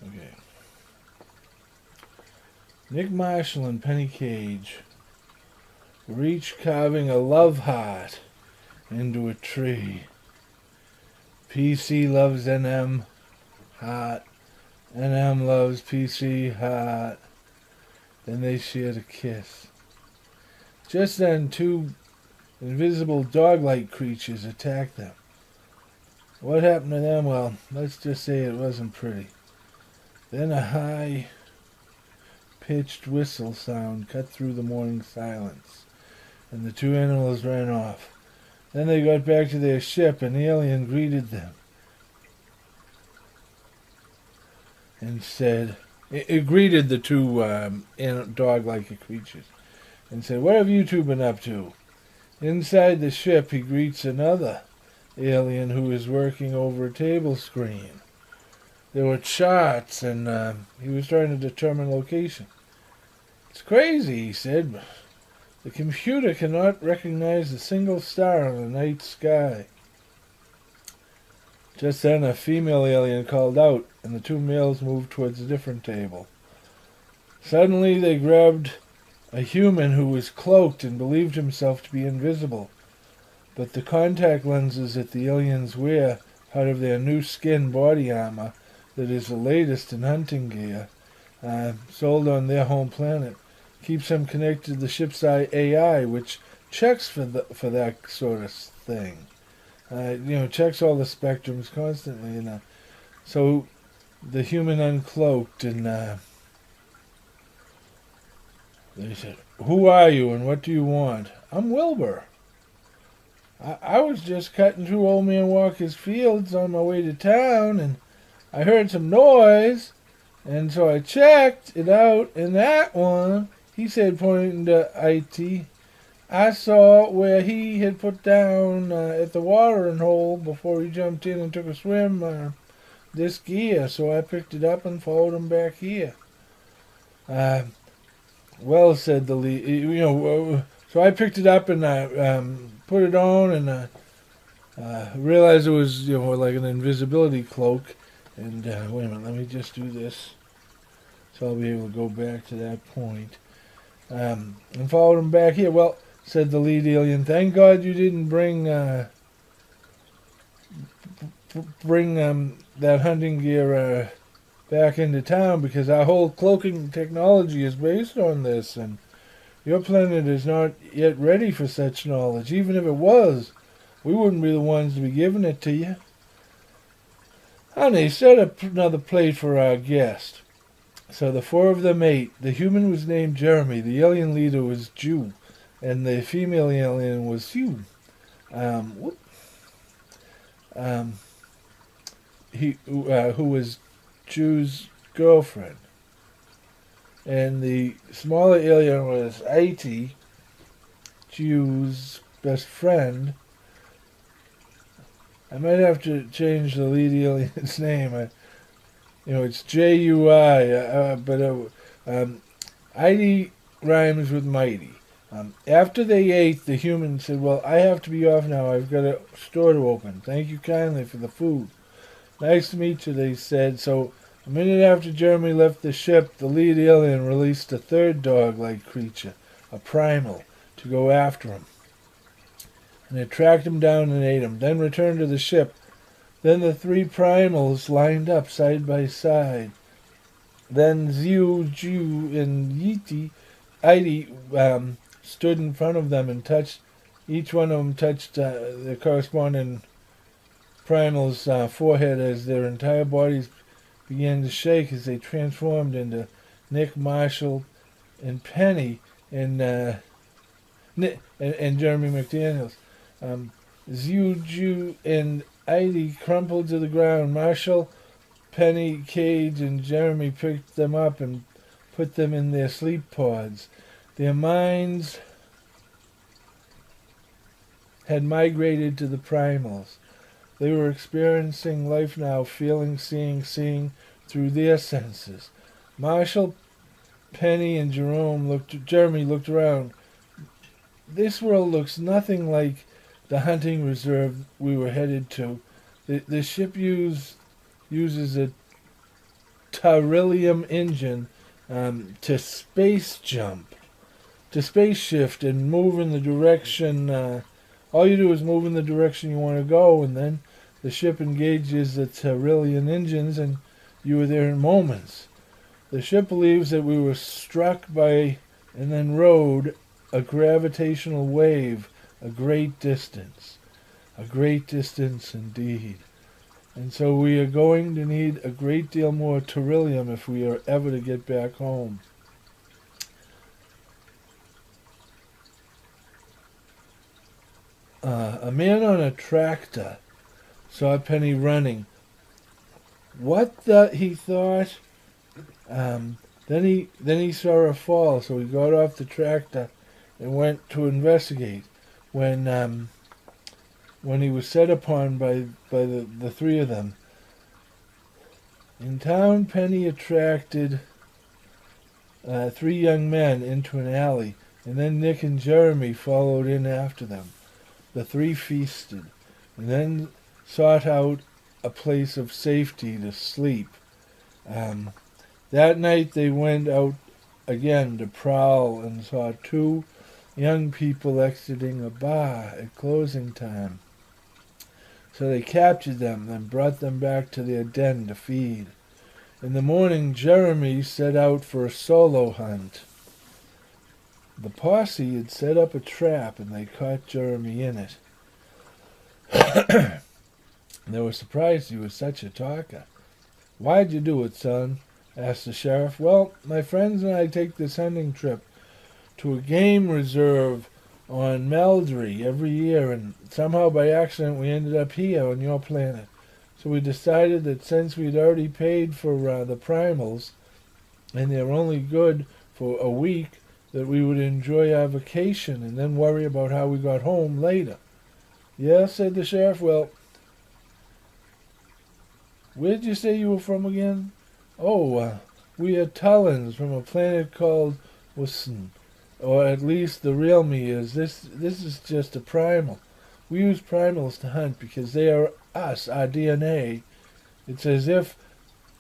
Okay. Nick Marshall and Penny Cage were each carving a love heart into a tree. PC loves NM heart. NM loves PC heart. Then they shared a kiss. Just then, two invisible dog-like creatures attacked them. What happened to them? Well, let's just say it wasn't pretty. Then a high-pitched whistle sound cut through the morning silence, and the two animals ran off. Then they got back to their ship, and the alien greeted them and said, it greeted the two dog-like creatures and said, "What have you two been up to?" Inside the ship, he greets another alien who is working over a table screen. There were charts, and he was trying to determine location. "It's crazy," he said. "The computer cannot recognize a single star in the night sky." Just then, a female alien called out, and the two males moved towards a different table. Suddenly, they grabbed a human who was cloaked and believed himself to be invisible. But the contact lenses that the aliens wear, part of their new skin body armor, that is the latest in hunting gear, sold on their home planet, keeps them connected to the ship's AI, which checks for that sort of thing. Checks all the spectrums constantly. So the human uncloaked, and they said, "Who are you and what do you want?" "I'm Wilbur. I was just cutting through Old Man Walker's fields on my way to town, and I heard some noise, and so I checked it out, and that one," he said, pointing to IT, "I saw where he had put down at the watering hole before he jumped in and took a swim this gear, so I picked it up and followed him back here." "Well," said the lead, so I picked it up and put it on, and realized it was, like an invisibility cloak. And wait a minute, let me just do this, so I'll be able to go back to that point. And followed him back here. "Well," said the lead alien, "thank God you didn't bring that hunting gear back into town, because our whole cloaking technology is based on this, and your planet is not yet ready for such knowledge. Even if it was, we wouldn't be the ones to be giving it to you. Honey, set up another plate for our guest." So the four of them ate. The human was named Jeremy, the alien leader was Jew, and the female alien was Sue. Who was Jew's girlfriend. And the smaller alien was Aiti, Jew's best friend. I might have to change the lead alien's name. It's Jui, but Aiti rhymes with mighty. After they ate, the human said, "Well, I have to be off now. I've got a store to open. Thank you kindly for the food." "Nice to meet you," they said. So a minute after Jeremy left the ship, the lead alien released a third dog-like creature, a primal, to go after him. And it tracked him down and ate him, then returned to the ship. Then the three primals lined up side by side. Then Ziu, Ju, and Aiti stood in front of them and touched, each one of them touched the corresponding primal's forehead as their entire bodies began to shake as they transformed into Nick, Marshall, and Penny, and Jeremy McDaniels. Ziu, Ju, and Aiti crumpled to the ground. Marshall, Penny, Cage, and Jeremy picked them up and put them in their sleep pods. Their minds had migrated to the primals. They were experiencing life now, feeling, seeing through their senses. Marshall, Penny, and Jeremy looked around. "This world looks nothing like the hunting reserve we were headed to. The ship uses a Trillium engine to space jump, to space shift and move in the direction. All you do is move in the direction you want to go, and then the ship engages the Trillium engines, and you were there in moments. The ship believes that we were struck by and then rode a gravitational wave a great distance. A great distance indeed. And so we are going to need a great deal more Trillium if we are ever to get back home. A man on a tractor saw Penny running. What the, he thought. Then he saw her fall, so he got off the tractor and went to investigate. When he was set upon by the three of them. In town, Penny attracted three young men into an alley, and then Nick and Jeremy followed in after them. The three feasted, and then sought out a place of safety to sleep. That night they went out again to prowl and saw two young people exiting a bar at closing time. So they captured them, then brought them back to their den to feed. In the morning, Jeremy set out for a solo hunt. The posse had set up a trap, and they caught Jeremy in it. They were surprised he was such a talker. "Why'd you do it, son?" asked the sheriff. "Well, my friends and I take this hunting trip to a game reserve on Meldry every year, and somehow by accident we ended up here on your planet. So we decided that since we'd already paid for the primals, and they're only good for a week, that we would enjoy our vacation and then worry about how we got home later." "Yeah," said the sheriff. "Well, where'd you say you were from again?" "Oh, we are Tullens from a planet called Wilson. Or at least the real me is. This is just a primal. We use primals to hunt because they are us, our DNA. It's as if,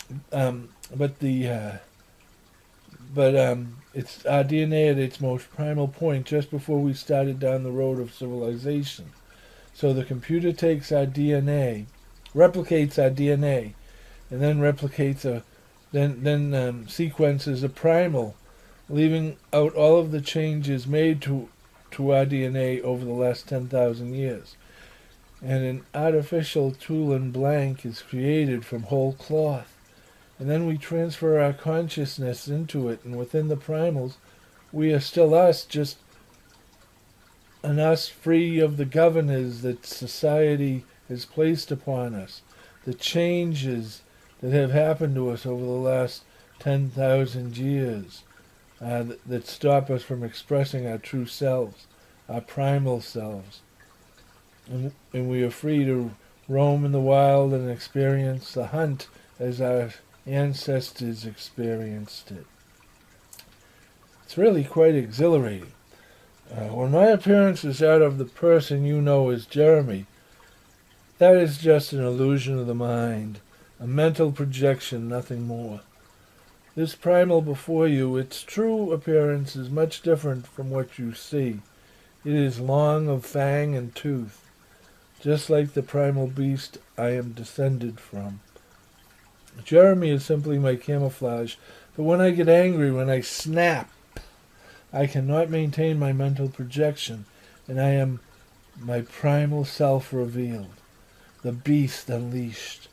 it's our DNA at its most primal point just before we started down the road of civilization. So the computer takes our DNA, replicates our DNA, and then sequences a primal, leaving out all of the changes made to our DNA over the last 10,000 years. And an artificial Tulan blank is created from whole cloth. And then we transfer our consciousness into it, and within the primals, we are still us, just an us free of the governors that society has placed upon us, the changes that have happened to us over the last 10,000 years, that stop us from expressing our true selves, our primal selves. And we are free to roam in the wild and experience the hunt as our ancestors experienced it. It's really quite exhilarating. When my appearance is that of the person you know as Jeremy, that is just an illusion of the mind, a mental projection, nothing more. This primal before you, its true appearance is much different from what you see. It is long of fang and tooth, just like the primal beast I am descended from. Jeremy is simply my camouflage, but when I get angry, when I snap, I cannot maintain my mental projection, and I am my primal self revealed, the beast unleashed.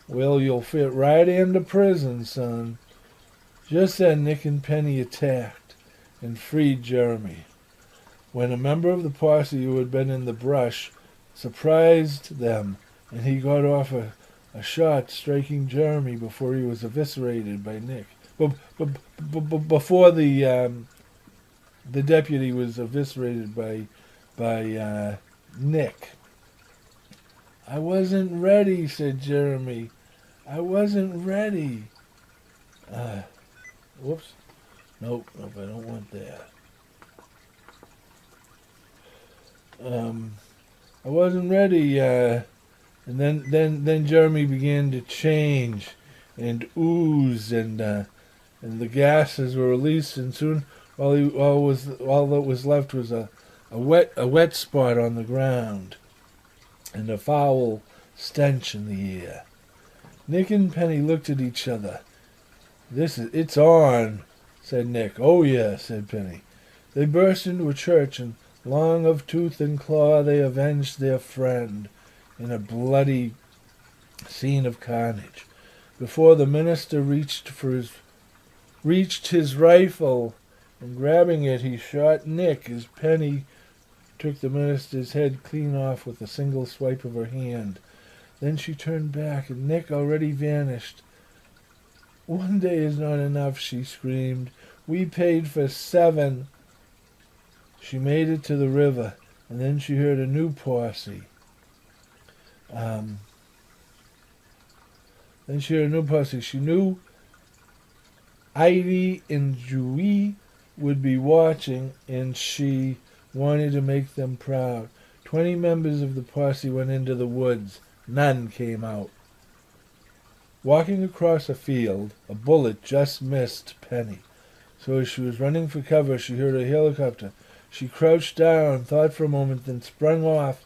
Well, you'll fit right into prison, son. Just then Nick and Penny attacked and freed Jeremy. When a member of the posse who had been in the brush surprised them, and he got off a shot striking Jeremy before he was eviscerated by Nick. Before the deputy was eviscerated by Nick. "I wasn't ready," said Jeremy. "I wasn't ready." Whoops. Nope, I don't want that. I wasn't ready, and then Jeremy began to change, and oozed, and the gases were released, and soon all that was left was a wet spot on the ground, and a foul stench in the air. Nick and Penny looked at each other. It's on, said Nick. Oh, yeah, said Penny. They burst into a church, and long of tooth and claw they avenged their friend in a bloody scene of carnage. Before the minister reached his rifle, and grabbing it, he shot Nick as Penny took the minister's head clean off with a single swipe of her hand. Then she turned back, and Nick already vanished. "One day is not enough," she screamed. "We paid for 7. She made it to the river, and then she heard a new posse. She knew Heidi and Jui would be watching, and she wanted to make them proud. 20 members of the posse went into the woods. None came out. Walking across a field, a bullet just missed Penny. So as she was running for cover, she heard a helicopter. She crouched down, thought for a moment, then sprung off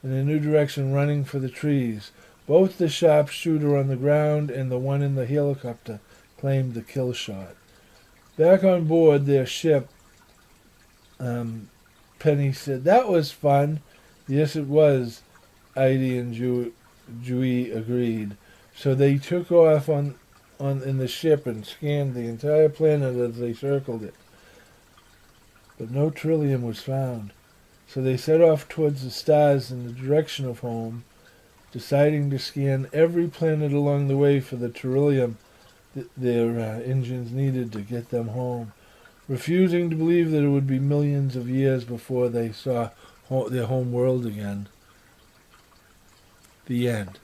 in a new direction, running for the trees. Both the sharpshooter on the ground and the one in the helicopter claimed the kill shot. Back on board their ship, Penny said, "That was fun." "Yes, it was," Heidi and Jui agreed. So they took off in the ship and scanned the entire planet as they circled it. But no Trillium was found. So they set off towards the stars in the direction of home, deciding to scan every planet along the way for the Trillium their engines needed to get them home, refusing to believe that it would be millions of years before they saw their home world again. The end.